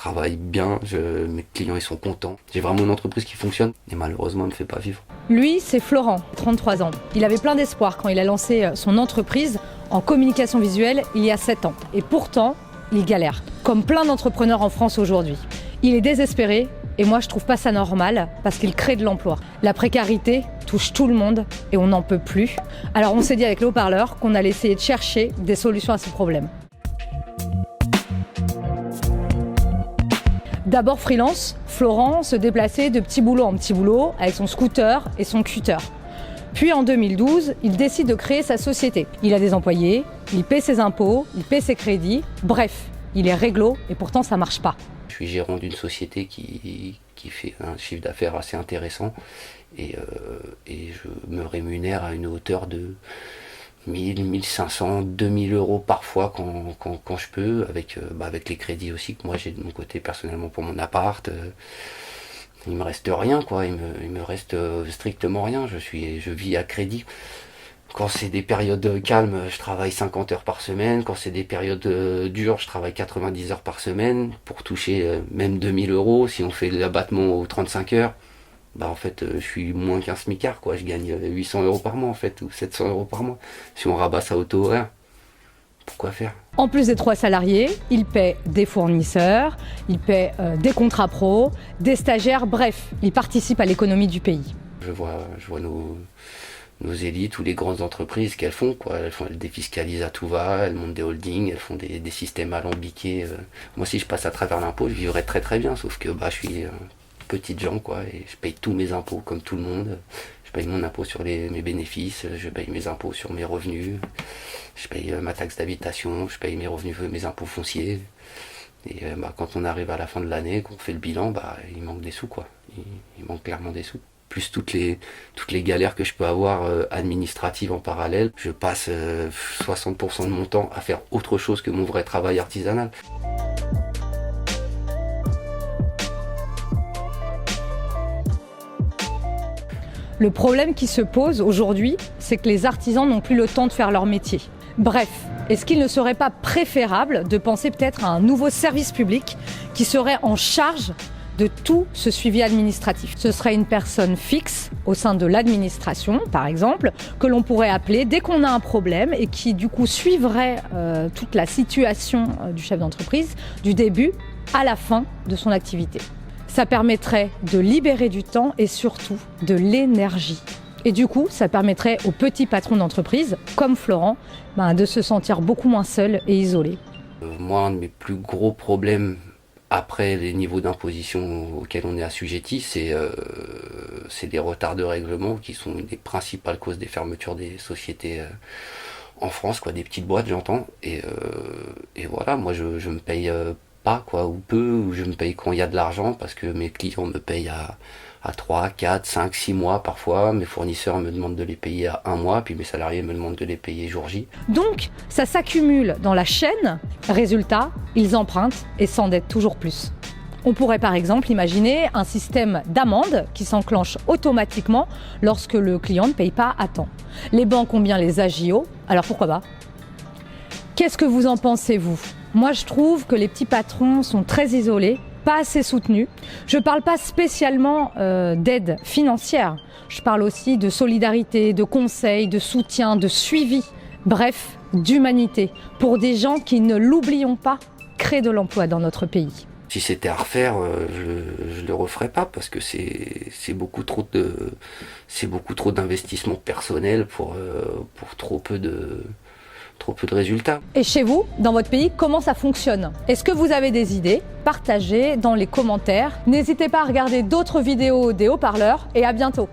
travaille bien, mes clients ils sont contents. J'ai vraiment une entreprise qui fonctionne et malheureusement elle ne me fait pas vivre. Lui, c'est Florent, 33 ans. Il avait plein d'espoir quand il a lancé son entreprise en communication visuelle il y a 7 ans. Et pourtant, il galère, comme plein d'entrepreneurs en France aujourd'hui. Il est désespéré et moi je trouve pas ça normal parce qu'il crée de l'emploi. La précarité touche tout le monde et on n'en peut plus. Alors on s'est dit avec le haut-parleur qu'on allait essayer de chercher des solutions à ce problème. D'abord freelance, Florent se déplaçait de petit boulot en petit boulot avec son scooter et son cutter. Puis en 2012, il décide de créer sa société. Il a des employés, il paie ses impôts, il paie ses crédits, bref, il est réglo et pourtant ça marche pas. Je suis gérant d'une société qui fait un chiffre d'affaires assez intéressant et je me rémunère à une hauteur de 1000, 1500, 2000 euros parfois quand je peux, avec les crédits aussi que moi j'ai de mon côté personnellement pour mon appart. Il me reste rien quoi, il me reste strictement rien, je vis à crédit. Quand c'est des périodes calmes, je travaille 50 heures par semaine. Quand c'est des périodes dures, je travaille 90 heures par semaine pour toucher même 2000 euros. Si on fait l'abattement aux 35 heures, en fait, je suis moins qu'un smicard, quoi. Je gagne 800 euros par mois, en fait, ou 700 euros par mois. Si on rabat ça au taux horaire, pourquoi faire ? En plus des 3 salariés, il paie des fournisseurs, il paie des contrats pro, des stagiaires, bref, il participe à l'économie du pays. Je vois nos élites ou les grandes entreprises qu'elles font, quoi. Elles défiscalisent à tout va, elles montent des holdings, elles font des systèmes alambiqués. Moi, si je passe à travers l'impôt, je vivrais très très bien, sauf que je suis petite gens, quoi, et je paye tous mes impôts comme tout le monde. Je paye mon impôt sur mes bénéfices, je paye mes impôts sur mes revenus, je paye ma taxe d'habitation, je paye mes revenus, mes impôts fonciers. Et quand on arrive à la fin de l'année, qu'on fait le bilan, il manque des sous, quoi. Il manque clairement des sous. Plus toutes les galères que je peux avoir administratives en parallèle, je passe 60% de mon temps à faire autre chose que mon vrai travail artisanal. Le problème qui se pose aujourd'hui, c'est que les artisans n'ont plus le temps de faire leur métier. Bref, est-ce qu'il ne serait pas préférable de penser peut-être à un nouveau service public qui serait en charge de tout ce suivi administratif? Ce serait une personne fixe au sein de l'administration, par exemple, que l'on pourrait appeler dès qu'on a un problème et qui du coup suivrait toute la situation du chef d'entreprise du début à la fin de son activité. Ça permettrait de libérer du temps et surtout de l'énergie. Et du coup, ça permettrait aux petits patrons d'entreprise, comme Florent, de se sentir beaucoup moins seul et isolé. Moi, un de mes plus gros problèmes après les niveaux d'imposition auxquels on est assujetti, c'est les retards de règlement qui sont les principales causes des fermetures des sociétés en France, quoi, des petites boîtes, j'entends. Et voilà, moi je me paye pas, quoi, ou peu, ou je me paye quand il y a de l'argent, parce que mes clients me payent à 3, 4, 5, 6 mois parfois. Mes fournisseurs me demandent de les payer à 1 mois, puis mes salariés me demandent de les payer jour J. Donc, ça s'accumule dans la chaîne. Résultat, ils empruntent et s'endettent toujours plus. On pourrait par exemple imaginer un système d'amende qui s'enclenche automatiquement lorsque le client ne paye pas à temps. Les banques ont bien les agios, alors pourquoi pas ? Qu'est-ce que vous en pensez, vous ? Moi, je trouve que les petits patrons sont très isolés, pas assez soutenus. Je ne parle pas spécialement d'aide financière. Je parle aussi de solidarité, de conseils, de soutien, de suivi. Bref, d'humanité. Pour des gens qui, ne l'oublions pas, créent de l'emploi dans notre pays. Si c'était à refaire, je le referais pas parce que c'est beaucoup trop d'investissement personnel pour trop peu de résultats. Et chez vous, dans votre pays, comment ça fonctionne ? Est-ce que vous avez des idées ? Partagez dans les commentaires. N'hésitez pas à regarder d'autres vidéos des haut-parleurs et à bientôt.